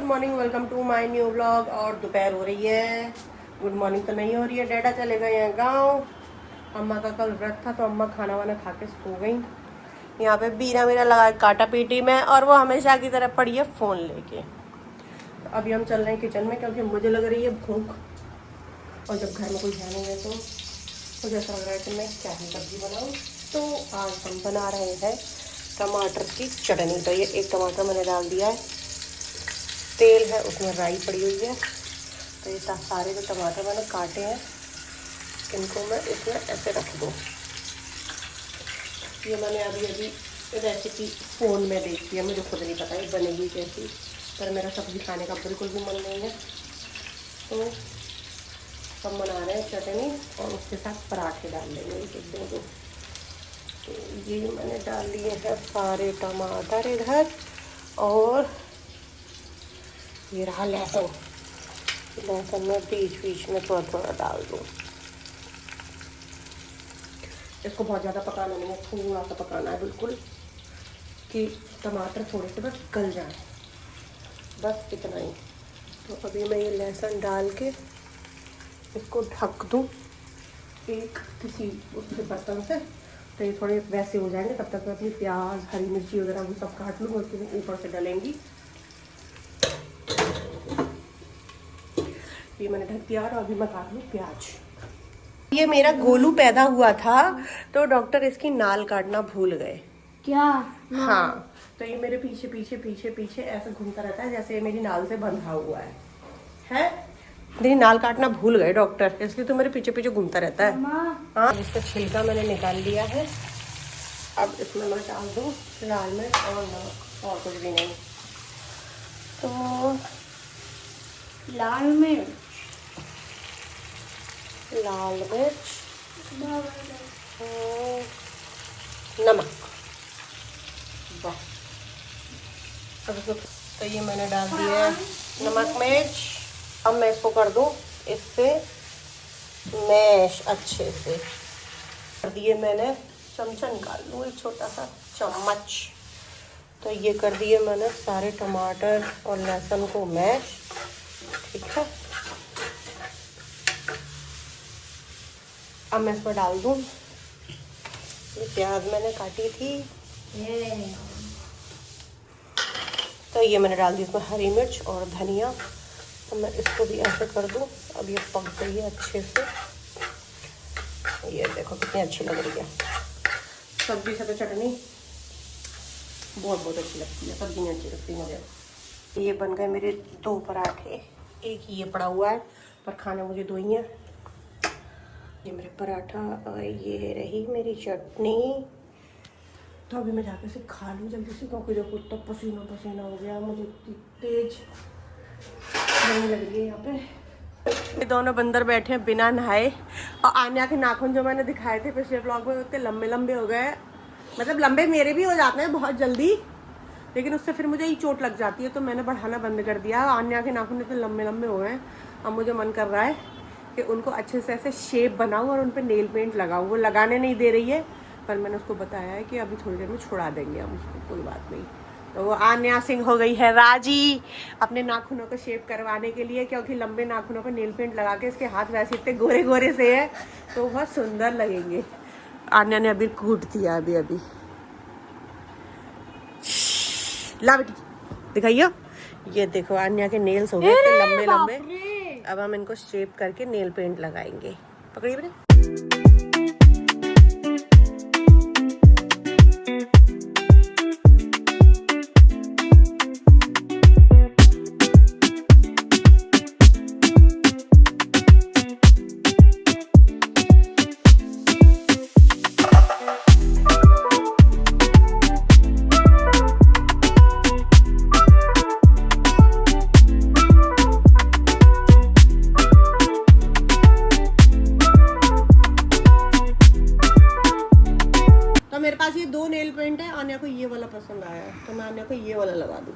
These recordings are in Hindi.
Morning, welcome to my new vlog. और दोपहर हो रही है, गुड मॉर्निंग तो नहीं हो रही है। डैडा चले गए हैं गांव। अम्मा का कल व्रत था तो अम्मा खाना वाना खा के सो गई। यहाँ पे बीरा मेरा लगा काटा पीटी में, और वो हमेशा की तरह पड़ी है फ़ोन लेके। तो अभी हम चल रहे हैं किचन में क्योंकि मुझे लग रही है भूख, और जब घर में कोई है नहीं है तो मुझे ऐसा लग रहा है कि मैं क्या ही सब्ज़ी बनाऊँ। तो आज हम बना रहे हैं टमाटर की चटनी। तो ये एक टमाटर मैंने डाल दिया है, तेल है उसमें राई पड़ी हुई है। तो ये सारे जो टमाटर मैंने काटे हैं इनको मैं इसमें ऐसे रख दूँ। ये मैंने अभी रेसिपी फ़ोन में देखी है, मुझे खुद नहीं पता है बनेगी कैसी, पर मेरा सब्ज़ी खाने का बिल्कुल भी मन नहीं है। तो हम बना रहे हैं चटनी और उसके साथ पराठे डाल लेंगे एक दो। तो ये मैंने डाल लिए हैं सारे टमाटर इधर, और ये रहा लहसुन। लहसुन में बीच में थोड़ा थोड़ा डाल दूँ। इसको बहुत ज़्यादा पकाना नहीं है, थोड़ा सा पकाना है बिल्कुल कि टमाटर थोड़े से बस गल जाए, बस इतना ही। तो अभी मैं ये लहसुन डाल के इसको ढक दूँ एक किसी उसके बर्तन से। तो ये थोड़े वैसे हो जाएंगे, तब तक मैं अपनी प्याज हरी मिर्ची वगैरह वो सब काट लूँ, उसके ऊपर से डलेंगी। ये मैंने ढक दिया और अभी मैं काट लूँ प्याज। ये मेरा गोलू पैदा हुआ था तो डॉक्टर इसकी नाल काटना भूल गए। क्या? हाँ, तो ये मेरे पीछे पीछे पीछे पीछे ऐसे घूमता रहता है जैसे मेरी नाल से बंधा हुआ है? मेरी नाल काटना भूल गए डॉक्टर, इसलिए तो मेरे पीछे पीछे घूमता रहता है। हाँ, इसका छिलका मैंने निकाल लिया है। अब इसमें मैं डाल दूँ लाल मिर्च और नमक, और कुछ भी नहीं। तो लाल मिर्च, नमक, बस। अब इसको तो ये मैंने डाल दिया है नमक मिर्च। अब मैं इसको कर दूँ इससे मैश अच्छे से। कर दिए मैंने, चमचा निकाल लूँ एक छोटा सा चम्मच। तो ये कर दिए मैंने सारे टमाटर और लहसुन को मैश, ठीक है। अब मैं इसमें डाल दूँ ये प्याज मैंने काटी थी, तो ये मैंने डाल दी इसमें हरी मिर्च और धनिया। तो मैं इसको भी ऐसे कर दूँ। अब ये पक गई है अच्छे से। ये देखो कितनी अच्छी लग रही है। सब्जी से तो चटनी बहुत बहुत अच्छी लगती है, सब्जी नहीं अच्छी लगती मुझे। ये बन गए मेरे 2 पराठे, एक ही ये पड़ा हुआ है पर खाने मुझे 2 ही हैं। ये मेरे पराठा और ये रही मेरी चटनी। तो अभी मैं जाके से खा लूँ जल्दी से, क्योंकि देखो तो पसीना पसीना हो गया मुझे, इतनी तेज लगने लग रही है यहाँ पे। ये दोनों बंदर बैठे हैं बिना नहाए, और आन्या के नाखून जो मैंने दिखाए थे पिछले व्लॉग में उतने लंबे लंबे हो गए। मतलब लंबे मेरे भी हो जाते हैं बहुत जल्दी, लेकिन उससे फिर मुझे ही चोट लग जाती है, तो मैंने बढ़ाना बंद कर दिया। आन्या के नाखून इतने लंबे लंबे हो गए। अब मुझे मन कर रहा है कि उनको अच्छे से ऐसे शेप बनाऊँ और उन पर नेल पेंट लगाऊँ। वो लगाने नहीं दे रही है, पर मैंने उसको बताया है कि अभी थोड़ी देर में छुड़ा देंगे हम उसको, कोई बात नहीं। तो वो आन्या सिंह हो गई है राजी अपने नाखूनों को शेप करवाने के लिए, क्योंकि लंबे नाखूनों पर नेल पेंट लगा के इसके हाथ वैसे इतने गोरे गोरे से है तो बहुत सुंदर लगेंगे। आन्या ने अभी कूट दिया अभी ला बेटी दिखाइयो। ये देखो आन्या के नेल्स हो गए इतने लंबे लंबे। अब हम इनको शेप करके नेल पेंट लगाएंगे। पकड़िए बेटे। मेरे पास ये 2 नेल पेंट है, आन्या को ये वाला पसंद आया है तो मैं आन्या को ये वाला लगा दूँ।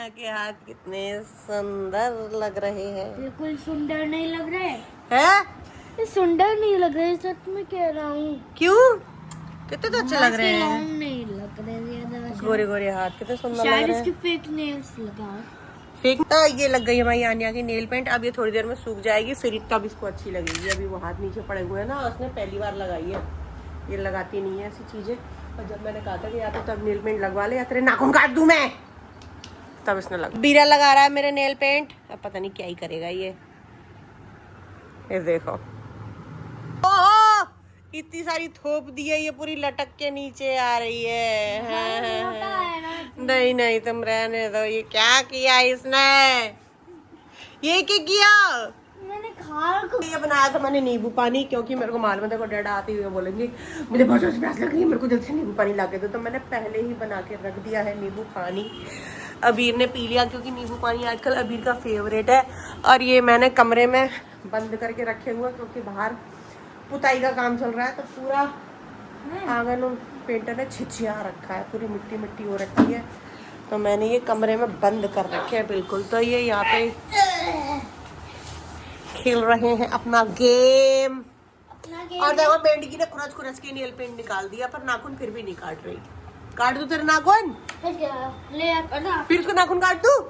आन्या के हाथ कितने सुंदर लग रहे हैं। बिल्कुल सुंदर नहीं लग रहे हैं? ये सुंदर नहीं लग रहे, सच में कह रहा हूँ। क्यों? कितने तो अच्छे लग रहे हैं। लॉन्ग नहीं लग रहे ज्यादा। गोरे गोरे हाथ कितने सुंदर लग शायद रहे इसकी हैं। फेक नेल्स लगाओ। फेक ये लग गई हमारी आन्या की नेल पेंट। अब ये थोड़ी देर में सूख जाएगी, फिर तब इसको अच्छी लगेगी। अभी वो हाथ नीचे पड़े हुए हैं ना, उसने पहली बार लगाई है, ये लगाती नहीं है ऐसी चीजें। और जब मैंने कहा था कि या तो तब नेल पेंट लगवा ले या तेरे नाखून काट दूं मैं, तब इसने लगा। बीरा लगा रहा है मेरे नेल पेंट, अब पता नहीं क्या ही करेगा ये देखो। ओहो इतनी सारी थोप दी है, ये पूरी लटक के नीचे आ रही है। नहीं नहीं तुम रहने दो। ये क्या किया इसने, ये क्या किया? मैंने खाल को ये बनाया था मैंने नींबू पानी, क्योंकि मेरे को मालूम है डैडा आते हुए बोलेंगे मुझे बहुत जोर से प्यास लग रही है, मेरे को जल्द से नींबू पानी ला के दो। तो मैंने पहले ही बना के रख दिया है नींबू पानी। अबीर ने पी लिया, क्योंकि नींबू पानी आजकल अबीर का फेवरेट है। और ये मैंने कमरे में बंद करके रखे हुए, क्योंकि बाहर पुताई का काम चल रहा है, तो पूरा आंगन पेंटर ने छिछिया रखा है, पूरी मिट्टी मिट्टी हो रखी है। तो मैंने ये कमरे में बंद कर रखे हैं बिल्कुल। तो ये यहाँ पे खेल रहे हैं अपना गेम। और देखो बेंडी ने खुरच खुरच के नेल पेंट निकाल दिया, पर नाखून फिर भी नहीं काट रही। काट दूं तेरे नाखून? ले आता फिर उसको नाखून काट दूं?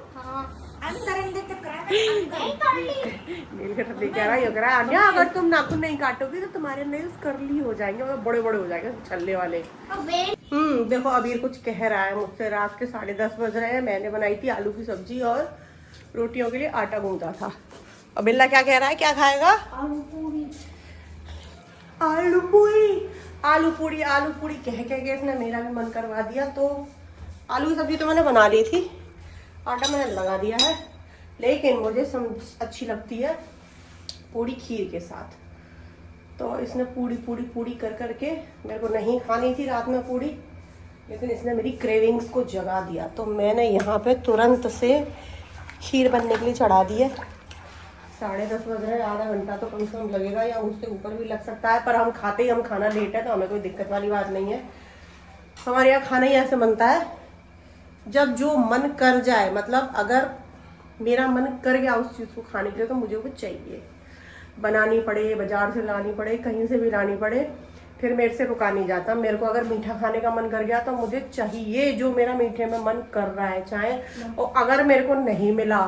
नेल कटर लेके आ रहा है, ये कह रहा है आन्या अगर तुम नाखून नहीं काटोगी तो तुम्हारे नेल्स कर्ली हो जाएंगे, मतलब बड़े बड़े हो जाएंगे छल्ले वाले। देखो अबीर कुछ कह रहा है मुझसे। रात के 10:30 बज रहे हैं। मैंने बनाई थी आलू की सब्जी और रोटियों के लिए आटा गूंथा था। और बिल्ला क्या कह रहा है, क्या खाएगा? आलू पूरी। आलू पूरी आलू पूरी आलू पूरी कह के इसने मेरा भी मन करवा दिया। तो आलू की सब्जी तो मैंने बना ली थी, आटा मैंने लगा दिया है, लेकिन मुझे अच्छी लगती है पूरी खीर के साथ। तो इसने पूरी पूरी पूरी कर करके, मेरे को नहीं खानी थी रात में पूरी, लेकिन इसने मेरी क्रेविंग्स को जगा दिया। तो मैंने यहाँ पे तुरंत से खीर बनने के लिए चढ़ा दी है। 10:30 बज रहे हैं, आधा घंटा तो कम से कम लगेगा, या उससे ऊपर भी लग सकता है। पर हम खाते ही, हम खाना लेट है तो हमें कोई दिक्कत वाली बात नहीं है। हमारे यहाँ खाना ही ऐसे बनता है, जब जो मन कर जाए। मतलब अगर मेरा मन कर गया उस चीज़ को खाने के लिए, तो मुझे वो चाहिए। बनानी पड़े, बाजार से लानी पड़े, कहीं से भी लानी पड़े, फिर मेरे से रुका नहीं जाता। मेरे को अगर मीठा खाने का मन कर गया तो मुझे चाहिए जो मेरा मीठे में मन कर रहा है, चाहे और अगर मेरे को नहीं मिला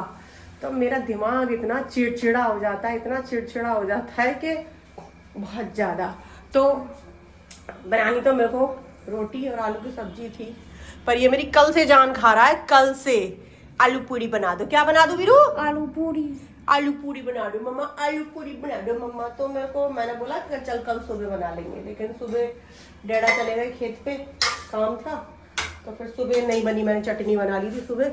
तो मेरा दिमाग इतना चिड़चिड़ा हो जाता है, इतना चिड़चिड़ा हो जाता है कि बहुत ज़्यादा। तो बनानी तो मेरे को रोटी और आलू की सब्जी थी, पर ये मेरी कल से जान खा रहा है। कल से आलू पूरी बना दो। क्या बना दो वीरू? आलू पूरी। आलू पूरी बना दो मम्मा, आलू पूरी बना दो मम्मा। तो मैंने बोला कि चल कल सुबह बना लेंगे, लेकिन सुबह डैडा चले गए खेत पे, काम था, तो फिर सुबह नहीं बनी। मैंने चटनी बना ली थी सुबह।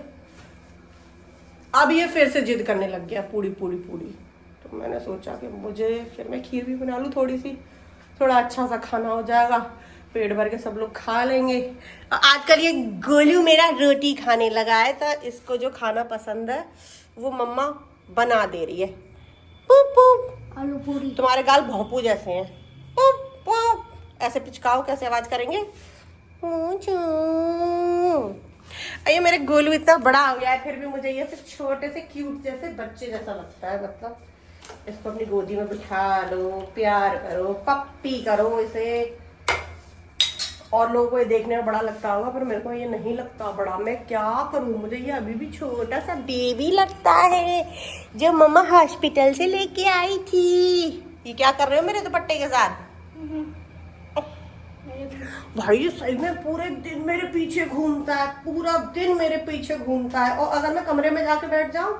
अब ये फिर से जिद करने लग गया पूरी पूरी पूरी। तो मैंने सोचा कि मुझे फिर मैं खीर भी बना लूँ थोड़ी सी, थोड़ा अच्छा सा खाना हो जाएगा, पेट भर के सब लोग खा लेंगे। आजकल ये गोलू मेरा रोटी खाने लगा है, तो इसको जो खाना पसंद है वो मम्मा बना दे रही है। पुप पुप। आलू पूरी। तुम्हारे गाल भोंपू जैसे हैं। पुप पुप। ऐसे पिचकाओ, कैसे आवाज करेंगे? ये मेरे गोलू इतना बड़ा हो गया है, फिर भी मुझे ये सिर्फ छोटे से क्यूट जैसे बच्चे जैसा लगता है। मतलब इसको अपनी गोदी में बिठा लो, प्यार करो, पप्पी करो इसे। और लोगों को ये देखने में बड़ा लगता होगा, पर मेरे को ये नहीं लगता बड़ा। मैं क्या करूं, मुझे ये अभी भी छोटा सा बेबी लगता है जो मम्मा हॉस्पिटल से लेके आई थी। ये क्या कर रहे हो मेरे दुपट्टे के साथ? भाई ये सही में पूरे दिन मेरे पीछे घूमता है, पूरा दिन मेरे पीछे घूमता है। और अगर मैं कमरे में जाके बैठ जाऊं,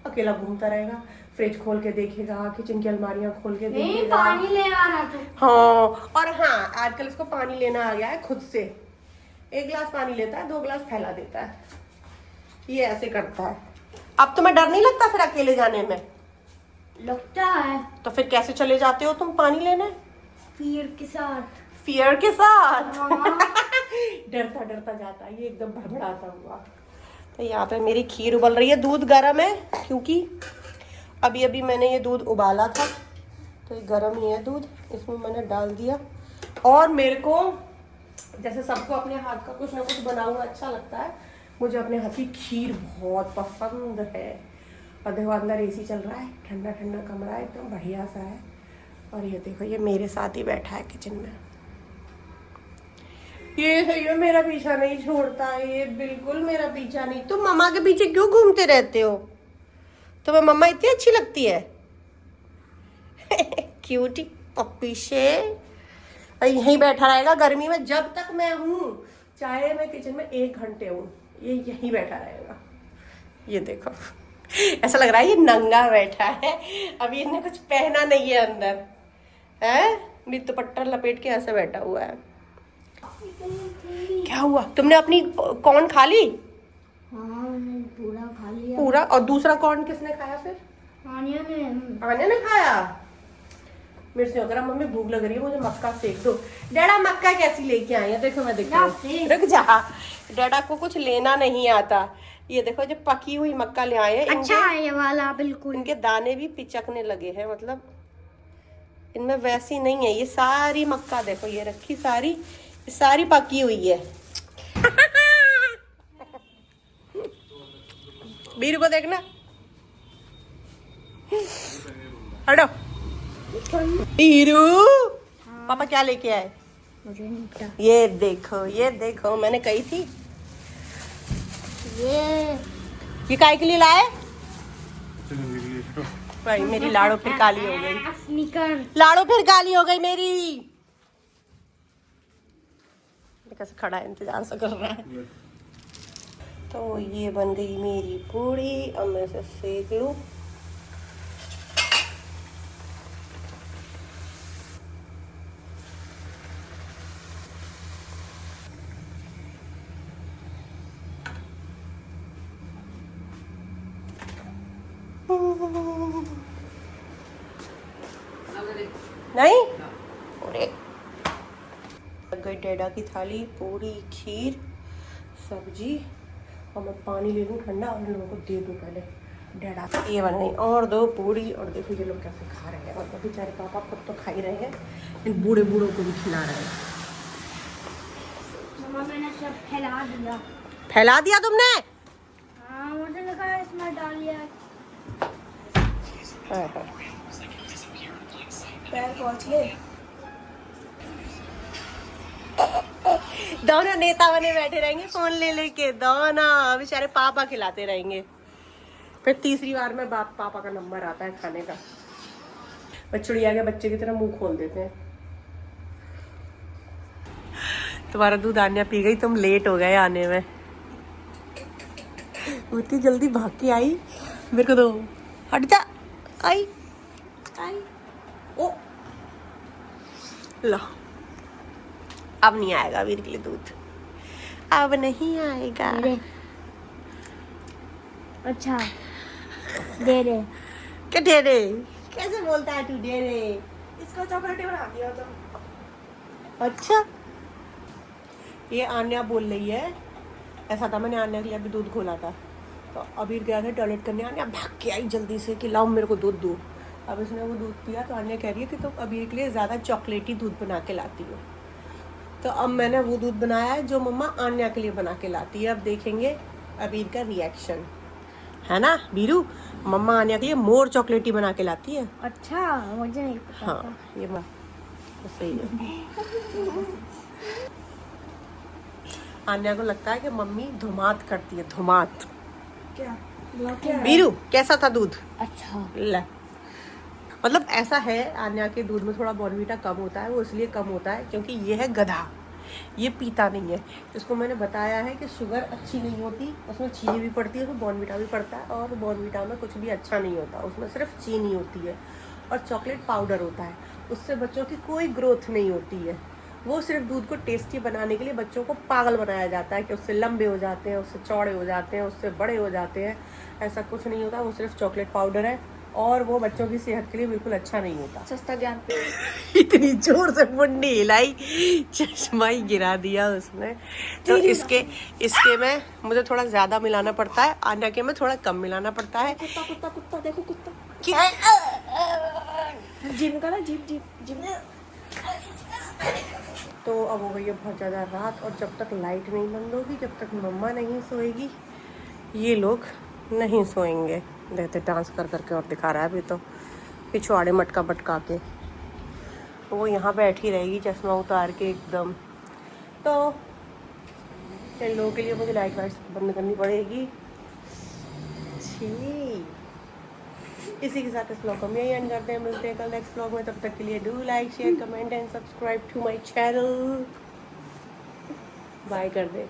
अकेला घूमता रहेगा। फ्रिज खोल के देखेगा, किचन की अलमारियां खोल के देखेगा। पानी ले आ रहा था। हाँ, और हाँ आजकल इसको पानी लेना आ गया है खुद से। 1 गिलास पानी लेता है, 2 गिलास फैला देता है। ये ऐसे करता है। अब तुम्हें डर नहीं लगता फिर अकेले जाने में? लगता है। तो फिर कैसे चले जाते हो तुम पानी लेने? फियर के साथ। फियर के साथ? डरता डरता जाता है ये, एकदम भड़बड़ाता हुआ। तो यहाँ पे मेरी खीर उबल रही है, दूध गर्म है, क्योंकि अभी अभी मैंने ये दूध उबाला था, तो ये गर्म ही है दूध। इसमें मैंने डाल दिया। और मेरे को जैसे सबको अपने हाथ का कुछ ना कुछ बना हुआ अच्छा लगता है, मुझे अपने हाथ की खीर बहुत पसंद है। और देखो अंदर एसी चल रहा है, ठंडा ठंडा कमरा है, एकदम बढ़िया सा है। और ये देखो ये मेरे साथ ही बैठा है किचन में। ये सही है, मेरा पीछा नहीं छोड़ता, ये बिल्कुल मेरा पीछा नहीं। तुम मम्मा के पीछे क्यों घूमते रहते हो? तुम्हें मम्मा इतनी अच्छी लगती है? क्यूटी पप्पी से यहीं बैठा रहेगा गर्मी में जब तक मैं हूँ, चाहे मैं किचन में 1 घंटे हूँ, ये यहीं बैठा रहेगा। ये देखो ऐसा लग रहा है ये नंगा बैठा है, अभी इसने कुछ पहना नहीं है अंदर है, भी दुपट्टा लपेट के ऐसे बैठा हुआ है। क्या हुआ? तुमने अपनी कॉर्न खा ली? हाँ मैंने पूरा खा लिया। पूरा? और दूसरा कॉर्न किसने खाया फिर? आनिया ने। आनिया ने खाया। मेरे से अगर मम्मी भूख लग रही है, मुझे मक्का सेक दो। डैडा मक्का कैसी लेके आए हैं? देखो मैं देखती, रुक जा। डैडा को कुछ लेना नहीं आता। ये देखो जो पकी हुई मक्का ले आए हैं। अच्छा है ये वाला, बिल्कुल। इनके दाने भी पिचकने लगे हैं, मतलब इनमें वैसी नहीं है। ये सारी मक्का देखो, ये रखी सारी पकी हुई है। बीरू को देखना, हटो। बीरू, पापा क्या लेके आए? मुझे नहीं पता। ये देखो मैंने कही थी। ये काहे के लिए लाए? भाई मेरी लाड़ो फिर काली हो गई। स्नीकर। लाड़ो फिर काली हो गई मेरी। कैसे खड़ा है, इंतजार सा कर रहा है। तो ये बन गई मेरी पूड़ी, अब मैं इसे सेक लूं। नहीं अरे गई डैडा की थाली, पूरी, खीर, सब्जी, और मैं पानी ले लूँ ठंडा और इन लोगों को दे दूँ पहले। डैडा ये बन गई और 2 पूड़ी। और देखो ये लोग कैसे खा रहे हैं, मतलब बेचारे पापा खुद तो खा ही रहे हैं, इन बूढ़े बूढ़ों को भी खिला रहे हैं। मम्मा मैंने सब फैला दिया। फैला दिया तुमने? हाँ मुझे लगा इसमें डाल लिया। पैर पहुँच ले। दोनों नेता बने बैठे रहेंगे फोन ले लेके, दोनों बेचारे पापा खिलाते रहेंगे। फिर तीसरी बार में पापा का नंबर आता है खाने का। चिड़िया के बच्चे की तरह मुंह खोल देते हैं। तुम्हारा दूध आन्या पी गई, तुम लेट हो गए आने में। इतनी जल्दी भाग के आई, मेरे को दो। हट जा। आई ओ लो, अब नहीं आएगा वीर के लिए दूध, अब नहीं आएगा। अच्छा दे दे। क्या दे दे? कैसे बोलता है तू दे दे? इसका चॉकलेट बना दिया तो। अच्छा ये आन्या बोल रही है। ऐसा था, मैंने आन्या के लिए अभी दूध खोला था, तो अबीर गया था टॉयलेट करने, आन्या भाग के आई जल्दी से कि लाओ मेरे को दूध दो। अब इसने वो दूध पिया तो आन्या कह रही है कि तुम अबीर के लिए ज़्यादा चॉकलेटी दूध बना के लाती हो। तो अब मैंने वो दूध बनाया है जो मम्मा आन्या के लिए बना के लाती है। अब देखेंगे अबीर का रिएक्शन, है ना बीरू? मम्मा आन्या के लिए मोर चॉकलेटी बना के लाती है। अच्छा मुझे नहीं पता। हाँ ये बात तो सही है। आन्या को लगता है कि मम्मी धुमात करती है, धुमात। क्या बीरू कैसा था दूध? अच्छा ले, मतलब ऐसा है आन्या के दूध में थोड़ा बॉर्नवीटा कम होता है। वो इसलिए कम होता है क्योंकि ये है गधा, ये पीता नहीं है। इसको मैंने बताया है कि शुगर अच्छी नहीं होती, उसमें चीनी भी पड़ती है, उसमें बॉर्नवीटा भी पड़ता है, और बॉर्नवीटा में कुछ भी अच्छा नहीं होता, उसमें सिर्फ चीनी होती है और चॉकलेट पाउडर होता है। उससे बच्चों की कोई ग्रोथ नहीं होती है। वो सिर्फ दूध को टेस्टी बनाने के लिए बच्चों को पागल बनाया जाता है कि उससे लंबे हो जाते हैं, उससे चौड़े हो जाते हैं, उससे बड़े हो जाते हैं। ऐसा कुछ नहीं होता, वो सिर्फ चॉकलेट पाउडर है और वो बच्चों की सेहत के लिए बिल्कुल अच्छा नहीं होता। सस्ता ज्ञान। इतनी जोर से मुंडी हिलाई, चश्मा ही गिरा दिया उसने। तो इसके में मुझे थोड़ा ज्यादा मिलाना पड़ता है, आन्या के में थोड़ा कम मिलाना पड़ता है। कुत्ता कुत्ता कुत्ता देखो कुत्ता। क्या? जीप निकाला, जीप जीप जीप। तो अब हो गई है बहुत ज़्यादा रात, और जब तक लाइट नहीं बंद होगी, जब तक मम्मा नहीं सोएगी, ये लोग नहीं सोएंगे। देखते डांस कर करके और दिखा रहा है अभी तो, पिछवाड़े मटका पटका के। वो यहाँ बैठी रहेगी चश्मा उतार के एकदम। तो इन लोगों के लिए मुझे लाइट वाइट बंद करनी पड़ेगी। ठीक, इसी के साथ इस ब्लॉग को हम यही एंड करते हैं। मिलते हैं कल नेक्स्ट ब्लॉग में, तब तक के लिए do like share comment and subscribe to my channel. Bye कर दे।